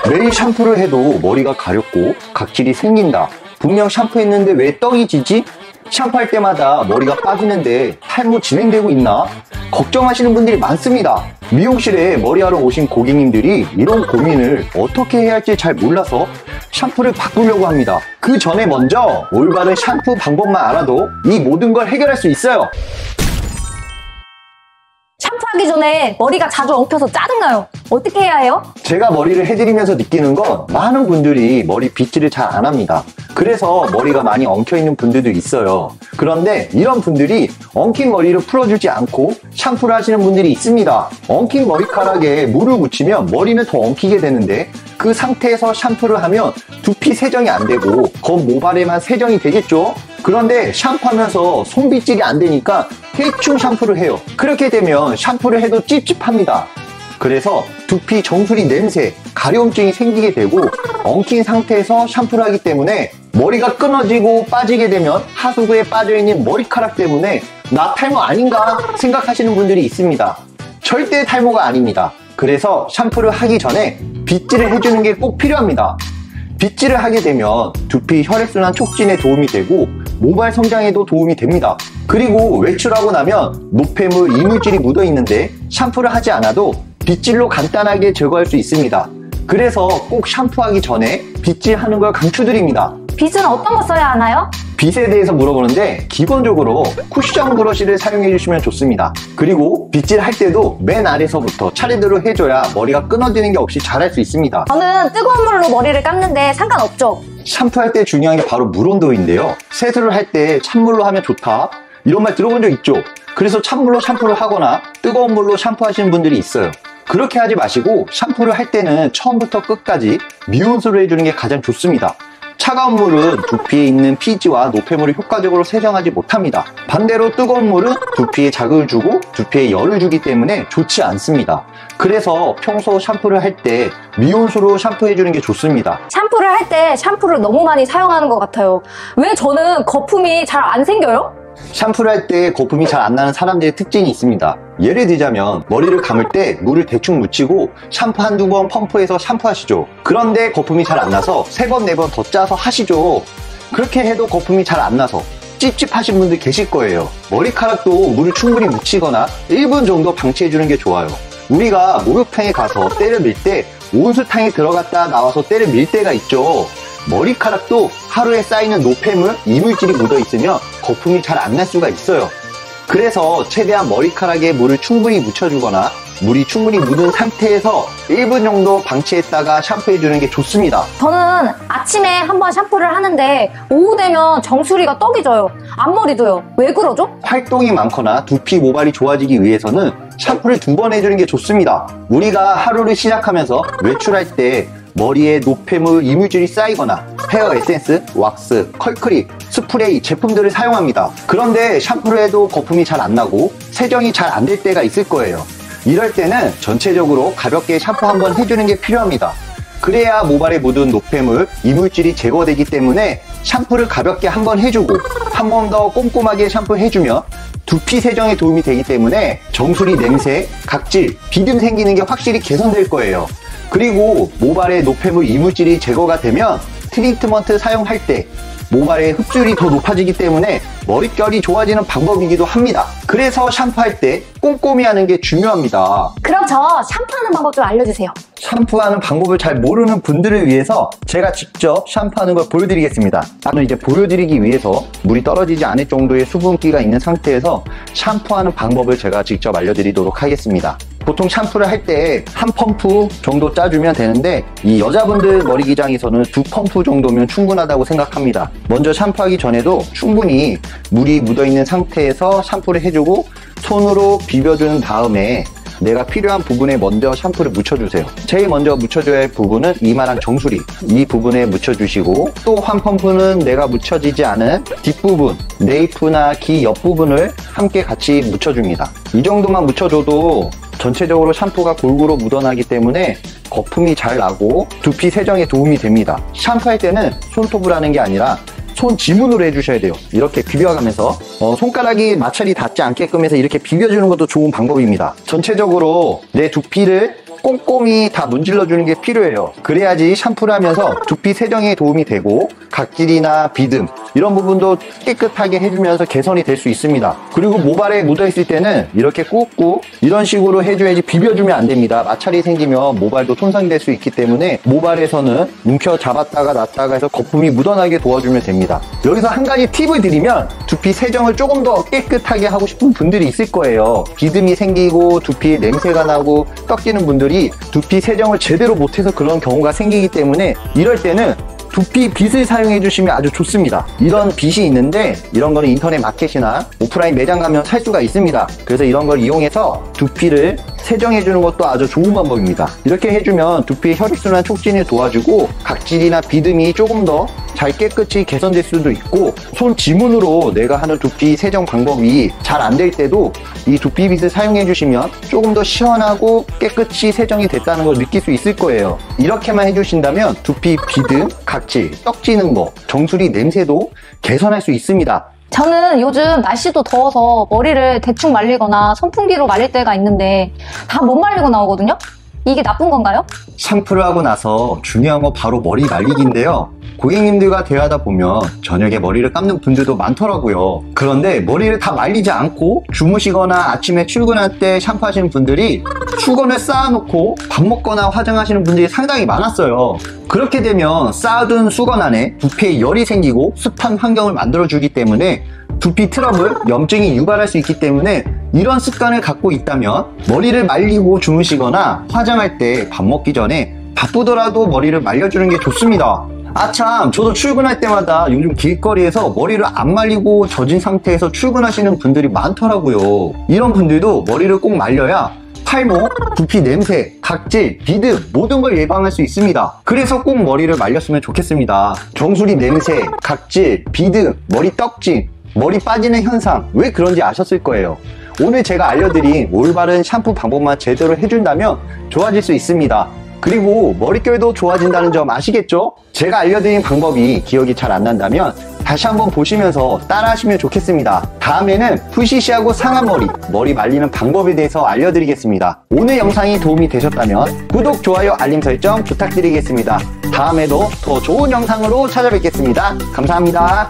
매일 샴푸를 해도 머리가 가렵고 각질이 생긴다. 분명 샴푸했는데 왜 떡이 지지? 샴푸할 때마다 머리가 빠지는데 탈모 진행되고 있나? 걱정하시는 분들이 많습니다. 미용실에 머리하러 오신 고객님들이 이런 고민을 어떻게 해야 할지 잘 몰라서 샴푸를 바꾸려고 합니다. 그 전에 먼저 올바른 샴푸 방법만 알아도 이 모든 걸 해결할 수 있어요. 샴푸하기 전에 머리가 자주 엉켜서 짜증나요. 어떻게 해야 해요? 제가 머리를 해드리면서 느끼는 건 많은 분들이 머리 빗질을 잘 안 합니다. 그래서 머리가 많이 엉켜있는 분들도 있어요. 그런데 이런 분들이 엉킨 머리를 풀어주지 않고 샴푸를 하시는 분들이 있습니다. 엉킨 머리카락에 물을 묻히면 머리는 더 엉키게 되는데 그 상태에서 샴푸를 하면 두피 세정이 안 되고 겉 모발에만 세정이 되겠죠? 그런데 샴푸하면서 손빗질이 안 되니까 대충 샴푸를 해요. 그렇게 되면 샴푸를 해도 찝찝합니다. 그래서 두피 정수리 냄새, 가려움증이 생기게 되고 엉킨 상태에서 샴푸를 하기 때문에 머리가 끊어지고 빠지게 되면 하수구에 빠져있는 머리카락 때문에 나 탈모 아닌가 생각하시는 분들이 있습니다. 절대 탈모가 아닙니다. 그래서 샴푸를 하기 전에 빗질을 해주는 게 꼭 필요합니다. 빗질을 하게 되면 두피 혈액순환 촉진에 도움이 되고 모발 성장에도 도움이 됩니다. 그리고 외출하고 나면 노폐물, 이물질이 묻어 있는데 샴푸를 하지 않아도 빗질로 간단하게 제거할 수 있습니다. 그래서 꼭 샴푸하기 전에 빗질하는 걸 강추드립니다. 빗은 어떤 거 써야 하나요? 빗에 대해서 물어보는데 기본적으로 쿠션 브러쉬를 사용해 주시면 좋습니다. 그리고 빗질 할 때도 맨 아래서부터 차례대로 해줘야 머리가 끊어지는 게 없이 잘할 수 있습니다. 저는 뜨거운 물로 머리를 감는데 상관없죠? 샴푸할 때 중요한 게 바로 물 온도인데요. 세수를 할 때 찬물로 하면 좋다 이런 말 들어본 적 있죠? 그래서 찬물로 샴푸를 하거나 뜨거운 물로 샴푸하시는 분들이 있어요. 그렇게 하지 마시고 샴푸를 할 때는 처음부터 끝까지 미온수로 해주는 게 가장 좋습니다. 차가운 물은 두피에 있는 피지와 노폐물을 효과적으로 세정하지 못합니다. 반대로 뜨거운 물은 두피에 자극을 주고 두피에 열을 주기 때문에 좋지 않습니다. 그래서 평소 샴푸를 할 때 미온수로 샴푸해주는 게 좋습니다. 샴푸를 할 때 샴푸를 너무 많이 사용하는 것 같아요. 왜 저는 거품이 잘 안 생겨요? 샴푸를 할 때 거품이 잘 안 나는 사람들의 특징이 있습니다. 예를 들자면 머리를 감을 때 물을 대충 묻히고 샴푸 한두 번 펌프해서 샴푸하시죠. 그런데 거품이 잘 안 나서 3번, 4번 더 짜서 하시죠. 그렇게 해도 거품이 잘 안 나서 찝찝하신 분들 계실 거예요. 머리카락도 물을 충분히 묻히거나 1분 정도 방치해주는 게 좋아요. 우리가 목욕탕에 가서 때를 밀 때 온수탕에 들어갔다 나와서 때를 밀 때가 있죠. 머리카락도 하루에 쌓이는 노폐물, 이물질이 묻어 있으면 거품이 잘 안 날 수가 있어요. 그래서 최대한 머리카락에 물을 충분히 묻혀주거나 물이 충분히 묻은 상태에서 1분 정도 방치했다가 샴푸해주는 게 좋습니다. 저는 아침에 한번 샴푸를 하는데 오후 되면 정수리가 떡이 져요. 앞머리도요. 왜 그러죠? 활동이 많거나 두피 모발이 좋아지기 위해서는 샴푸를 2번 해주는 게 좋습니다. 우리가 하루를 시작하면서 외출할 때 머리에 노폐물, 이물질이 쌓이거나 헤어 에센스, 왁스, 컬크림, 스프레이 제품들을 사용합니다. 그런데 샴푸를 해도 거품이 잘 안 나고 세정이 잘 안 될 때가 있을 거예요. 이럴 때는 전체적으로 가볍게 샴푸 한번 해주는 게 필요합니다. 그래야 모발에 묻은 노폐물, 이물질이 제거되기 때문에 샴푸를 가볍게 한번 해주고 한 번 더 꼼꼼하게 샴푸해주면 두피 세정에 도움이 되기 때문에 정수리 냄새, 각질, 비듬 생기는 게 확실히 개선될 거예요. 그리고 모발에 노폐물, 이물질이 제거가 되면 트리트먼트 사용할 때 모발의 흡수율이 더 높아지기 때문에 머릿결이 좋아지는 방법이기도 합니다. 그래서 샴푸할 때 꼼꼼히 하는 게 중요합니다. 그럼 저 샴푸하는 방법 좀 알려주세요. 샴푸하는 방법을 잘 모르는 분들을 위해서 제가 직접 샴푸하는 걸 보여드리겠습니다. 저는 이제 보여드리기 위해서 물이 떨어지지 않을 정도의 수분기가 있는 상태에서 샴푸하는 방법을 제가 직접 알려드리도록 하겠습니다. 보통 샴푸를 할 때 한 펌프 정도 짜주면 되는데 이 여자분들 머리 기장에서는 2펌프 정도면 충분하다고 생각합니다. 먼저 샴푸하기 전에도 충분히 물이 묻어있는 상태에서 샴푸를 해주고 손으로 비벼준 다음에 내가 필요한 부분에 먼저 샴푸를 묻혀주세요. 제일 먼저 묻혀줘야 할 부분은 이마랑 정수리, 이 부분에 묻혀주시고 또 한 펌프는 내가 묻혀지지 않은 뒷부분, 네이프나 귀 옆부분을 함께 같이 묻혀줍니다. 이 정도만 묻혀줘도 전체적으로 샴푸가 골고루 묻어나기 때문에 거품이 잘 나고 두피 세정에 도움이 됩니다. 샴푸할 때는 손톱으로 하는 게 아니라 손 지문으로 해주셔야 돼요. 이렇게 비벼가면서 손가락이 마찰이 닿지 않게끔 해서 이렇게 비벼주는 것도 좋은 방법입니다. 전체적으로 내 두피를 꼼꼼히 다 문질러주는 게 필요해요. 그래야지 샴푸를 하면서 두피 세정에 도움이 되고 각질이나 비듬 이런 부분도 깨끗하게 해주면서 개선이 될 수 있습니다. 그리고 모발에 묻어있을 때는 이렇게 꾹꾹 이런 식으로 해줘야지 비벼주면 안 됩니다. 마찰이 생기면 모발도 손상될 수 있기 때문에 모발에서는 뭉켜 잡았다가 놨다가 해서 거품이 묻어나게 도와주면 됩니다. 여기서 한 가지 팁을 드리면 두피 세정을 조금 더 깨끗하게 하고 싶은 분들이 있을 거예요. 비듬이 생기고 두피에 냄새가 나고 떡지는 분들이 두피 세정을 제대로 못해서 그런 경우가 생기기 때문에 이럴 때는 두피 빗을 사용해 주시면 아주 좋습니다. 이런 빗이 있는데 이런 거는 인터넷 마켓이나 오프라인 매장 가면 살 수가 있습니다. 그래서 이런 걸 이용해서 두피를 세정해 주는 것도 아주 좋은 방법입니다. 이렇게 해주면 두피의 혈액순환 촉진을 도와주고 각질이나 비듬이 조금 더 잘 깨끗이 개선될 수도 있고 손 지문으로 내가 하는 두피 세정 방법이 잘 안 될 때도 이 두피 빗을 사용해 주시면 조금 더 시원하고 깨끗이 세정이 됐다는 걸 느낄 수 있을 거예요. 이렇게만 해주신다면 두피 비듬, 각질, 떡지는 거, 정수리 냄새도 개선할 수 있습니다. 저는 요즘 날씨도 더워서 머리를 대충 말리거나 선풍기로 말릴 때가 있는데 다 못 말리고 나오거든요? 이게 나쁜 건가요? 샴푸를 하고 나서 중요한 건 바로 머리 말리기인데요. 고객님들과 대화하다 보면 저녁에 머리를 감는 분들도 많더라고요. 그런데 머리를 다 말리지 않고 주무시거나 아침에 출근할 때 샴푸하시는 분들이 수건을 쌓아놓고 밥 먹거나 화장하시는 분들이 상당히 많았어요. 그렇게 되면 쌓아둔 수건 안에 두피에 열이 생기고 습한 환경을 만들어주기 때문에 두피 트러블, 염증이 유발할 수 있기 때문에 이런 습관을 갖고 있다면 머리를 말리고 주무시거나 화장할 때 밥 먹기 전에 바쁘더라도 머리를 말려주는 게 좋습니다. 아참, 저도 출근할 때마다 요즘 길거리에서 머리를 안 말리고 젖은 상태에서 출근하시는 분들이 많더라고요. 이런 분들도 머리를 꼭 말려야 탈모, 두피 냄새, 각질, 비듬 모든 걸 예방할 수 있습니다. 그래서 꼭 머리를 말렸으면 좋겠습니다. 정수리 냄새, 각질, 비듬, 머리 떡짐, 머리 빠지는 현상 왜 그런지 아셨을 거예요. 오늘 제가 알려드린 올바른 샴푸 방법만 제대로 해준다면 좋아질 수 있습니다. 그리고 머릿결도 좋아진다는 점 아시겠죠? 제가 알려드린 방법이 기억이 잘 안 난다면 다시 한번 보시면서 따라 하시면 좋겠습니다. 다음에는 푸시시하고 상한 머리 말리는 방법에 대해서 알려드리겠습니다. 오늘 영상이 도움이 되셨다면 구독, 좋아요, 알림 설정 부탁드리겠습니다. 다음에도 더 좋은 영상으로 찾아뵙겠습니다. 감사합니다.